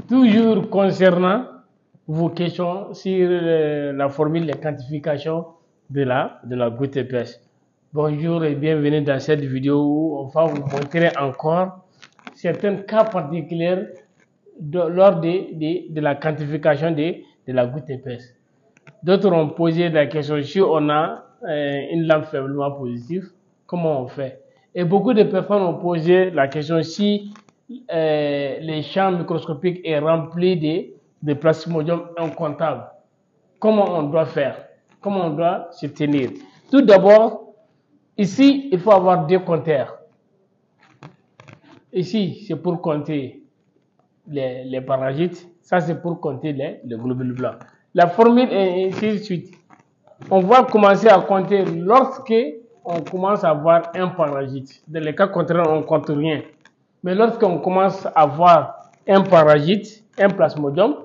Toujours concernant vos questions sur la formule de quantification de la goutte épaisse. Bonjour et bienvenue dans cette vidéo où on va vous montrer encore certains cas particuliers lors de la quantification de la goutte épaisse. D'autres ont posé la question si on a une lampe faiblement positive, comment on fait? Et beaucoup de personnes ont posé la question si les champs microscopiques est rempli de plasmodium incomptables. Comment on doit faire? Comment on doit se tenir? Tout d'abord, ici, il faut avoir deux compteurs. Ici, c'est pour compter les parasites. Ça, c'est pour compter les globules blancs. La formule est ainsi de suite. On va commencer à compter lorsque on commence à avoir un parasite. Dans les cas contraires, on ne compte rien. Mais lorsqu'on commence à avoir un parasite, un plasmodium,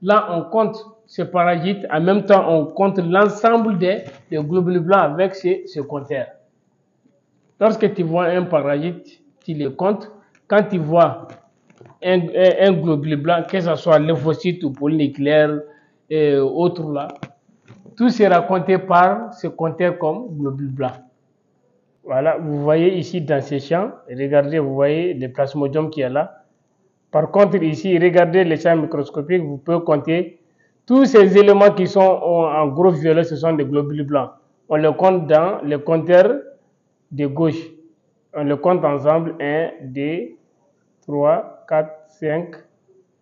là on compte ce parasite, en même temps on compte l'ensemble des globules blancs avec ce compteur. Lorsque tu vois un parasite, tu le comptes. Quand tu vois un globule blanc, que ce soit lymphocyte ou polynucléaire et autres là, tout sera compté par ce compteur comme globule blanc. Voilà, vous voyez ici dans ces champs, regardez, vous voyez le plasmodium qui est là. Par contre, ici, regardez les champs microscopiques, vous pouvez compter tous ces éléments qui sont en gros violet, ce sont des globules blancs. On les compte dans le compteur de gauche. On les compte ensemble, 1, 2, 3, 4, 5,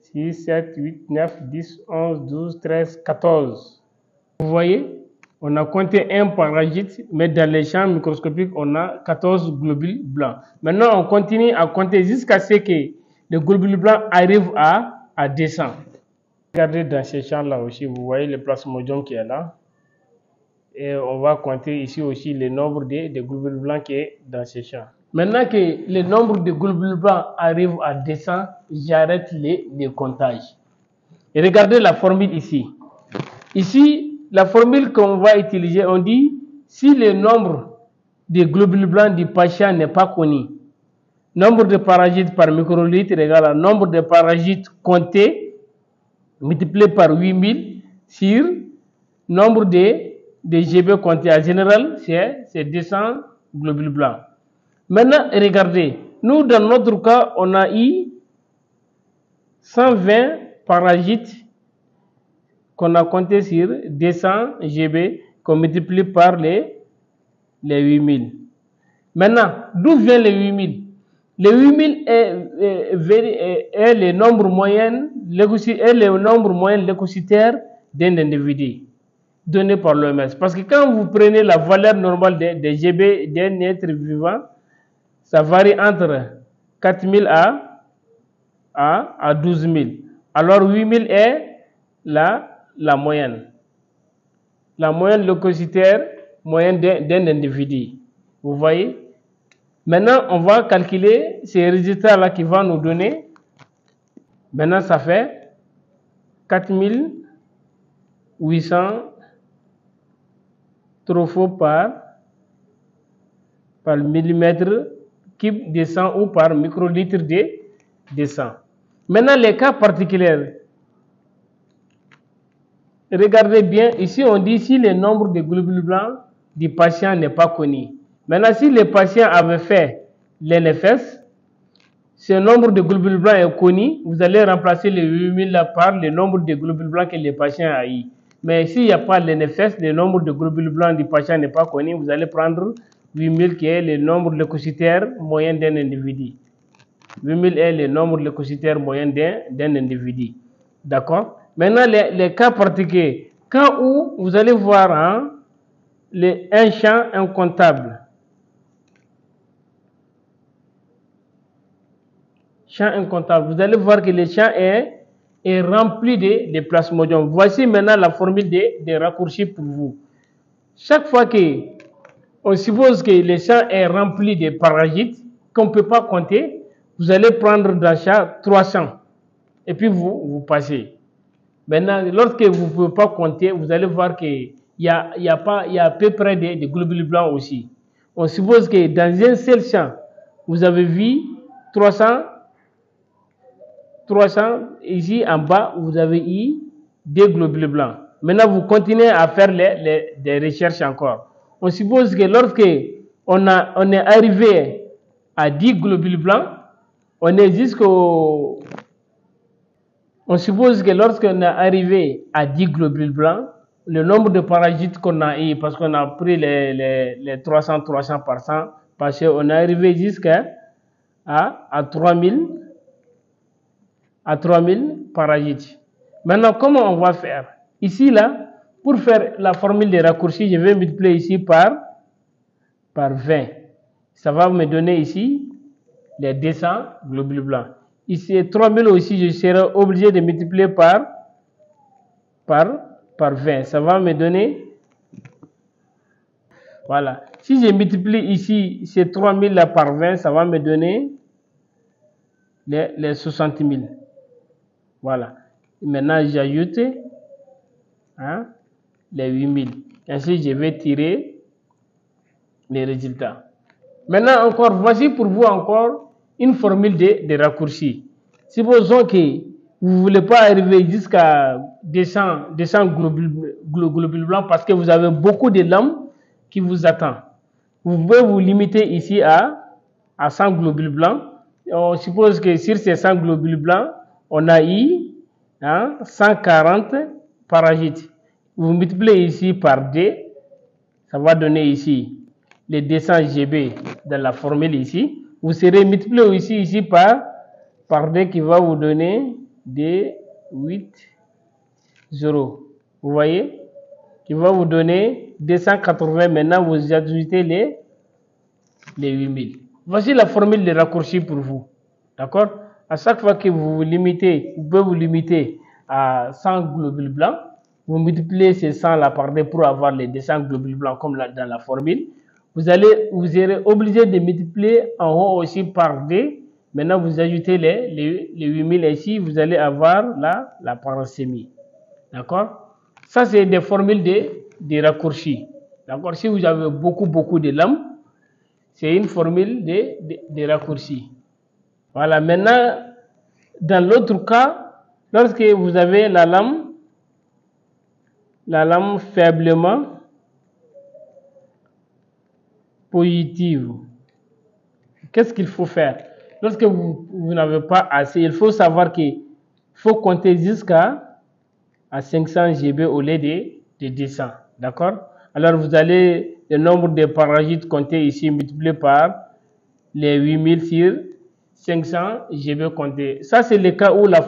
6, 7, 8, 9, 10, 11, 12, 13, 14. Vous voyez? On a compté un parasite, mais dans les champs microscopiques, on a 14 globules blancs. Maintenant, on continue à compter jusqu'à ce que les globules blancs arrivent à 200. Regardez dans ces champs-là aussi, vous voyez le plasmodium qui est là. Et on va compter ici aussi le nombre de globules blancs qui est dans ces champs. Maintenant que le nombre de globules blancs arrive à 200, j'arrête les comptages. Et regardez la formule ici. Ici, la formule qu'on va utiliser, on dit si le nombre de globules blancs du patient n'est pas connu, nombre de parasites par microlitre égale à nombre de parasites comptés multiplié par 8000 sur nombre de GB comptés. En général, c'est 200 globules blancs. Maintenant, regardez, nous dans notre cas, on a eu 120 parasites qu'on a compté sur 200 GB qu'on multiplie par les 8000. Maintenant, d'où vient les 8000? Les 8000 est le nombre moyen leucocytaire d'un individu donné par l'OMS. Parce que quand vous prenez la valeur normale des GB d'un être vivant, ça varie entre 4000 à 12000. Alors 8000 est la moyenne. La moyenne leucocytaire moyenne d'un individu. Vous voyez? Maintenant, on va calculer ces résultats-là qui vont nous donner. Maintenant, ça fait 4800 trophées par millimètre cube de sang ou par microlitre de sang. Maintenant, les cas particuliers. Regardez bien, ici on dit si le nombre de globules blancs du patient n'est pas connu. Maintenant, si le patient avait fait l'NFS, ce nombre de globules blancs est connu, vous allez remplacer les 8000 là par le nombre de globules blancs que le patient a eu. Mais s'il n'y a pas l'NFS, le nombre de globules blancs du patient n'est pas connu, vous allez prendre 8000 qui est le nombre leucocytaire moyen d'un individu. 8000 est le nombre leucocytaire moyen d'un individu. D'accord? Maintenant, les cas particuliers. Quand où vous allez voir un champ incomptable. Champ incomptable. Vous allez voir que le champ est rempli de plasmodium. Voici maintenant la formule des raccourcis pour vous. Chaque fois on suppose que le champ est rempli de parasites qu'on ne peut pas compter, vous allez prendre dans champ 300. Et puis vous passez. Maintenant, lorsque vous ne pouvez pas compter, vous allez voir qu'il y a à peu près des globules blancs aussi. On suppose que dans un seul champ, vous avez vu 300 300, ici en bas, vous avez eu des globules blancs. Maintenant, vous continuez à faire des recherches encore. On suppose que lorsque on est arrivé à 10 globules blancs, on suppose que lorsqu'on est arrivé à 10 globules blancs, le nombre de parasites qu'on a eu, parce qu'on a pris les 300 par 100, parce qu'on est arrivé jusqu'à 3000 parasites. Maintenant, comment on va faire? Ici, là, pour faire la formule de raccourci, je vais multiplier ici par 20. Ça va me donner ici les 200 globules blancs. Ici, 3000 aussi, je serai obligé de multiplier par 20. Ça va me donner, voilà. Si je multiplie ici ces 3000 là par 20, ça va me donner les 60 000. Voilà. Et maintenant, j'ajoute les 8000. Ainsi, je vais tirer les résultats. Maintenant, encore, voici pour vous encore une formule de raccourci. Supposons que vous ne voulez pas arriver jusqu'à 200 globules blancs parce que vous avez beaucoup de lames qui vous attendent. Vous pouvez vous limiter ici à 100 globules blancs. On suppose que sur ces 100 globules blancs, on a eu 140 parasites. Vous multipliez ici par 2, ça va donner ici les 200 GB dans la formule ici. Vous serez multiplié ici par 2 qui va vous donner des 8 0. Vous voyez? Qui va vous donner 280. Maintenant, vous ajoutez les 8000. Voici la formule de raccourci pour vous. D'accord? À chaque fois que vous pouvez vous limiter à 100 globules blancs. Vous multipliez ces 100 là par 2 pour avoir les 200 globules blancs comme dans la formule. Vous serez obligé de multiplier en haut aussi par 2. Maintenant, vous ajoutez les 8000 ici, vous allez avoir la paracémie. D'accord? Ça, c'est des formules de raccourcis. D'accord? Si vous avez beaucoup de lames, c'est une formule de raccourcis. Voilà. Maintenant, dans l'autre cas, lorsque vous avez la lame faiblement positive, qu'est-ce qu'il faut faire? Lorsque vous n'avez pas assez, il faut savoir qu'il faut compter jusqu'à 500 GB au lieu de 200. D'accord? Alors, vous allez le nombre de parasites compter ici multiplié par les 8000 sur 500 GB compter. Ça, c'est le cas où la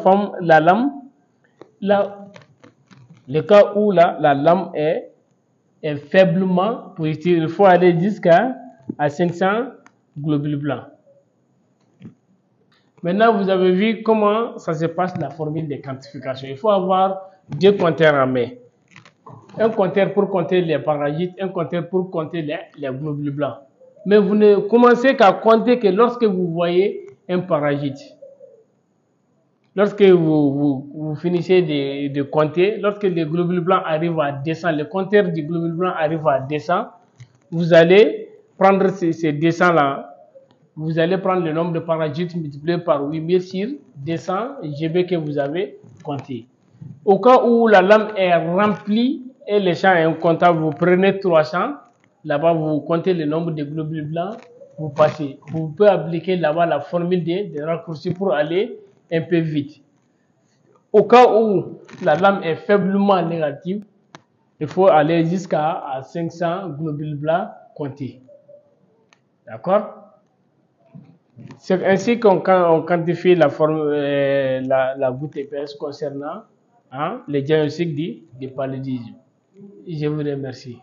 lame est faiblement positive. Il faut aller jusqu'à 500 globules blancs. Maintenant, vous avez vu comment ça se passe la formule de quantification. Il faut avoir 2 compteurs en main. Un compteur pour compter les parasites, un compteur pour compter les globules blancs. Mais vous ne commencez qu'à compter que lorsque vous voyez un parasite. Lorsque vous finissez de compter, lorsque les globules blancs arrivent à 200, le compteur du globule blanc arrive à 200, vous allez prendre ces 200 là. Vous allez prendre le nombre de parasites multiplié par 8000 sur 200 GB que vous avez compté. Au cas où la lame est remplie et le champ est incomptable, vous prenez 300. Là-bas, vous comptez le nombre de globules blancs, vous passez. Vous pouvez appliquer là-bas la formule de raccourci pour aller un peu vite. Au cas où la lame est faiblement négative, il faut aller jusqu'à 500 globules blancs comptés. D'accord? C'est ainsi qu'on quantifie la goutte épaisse concernant le diagnostic du paludisme. Je vous remercie.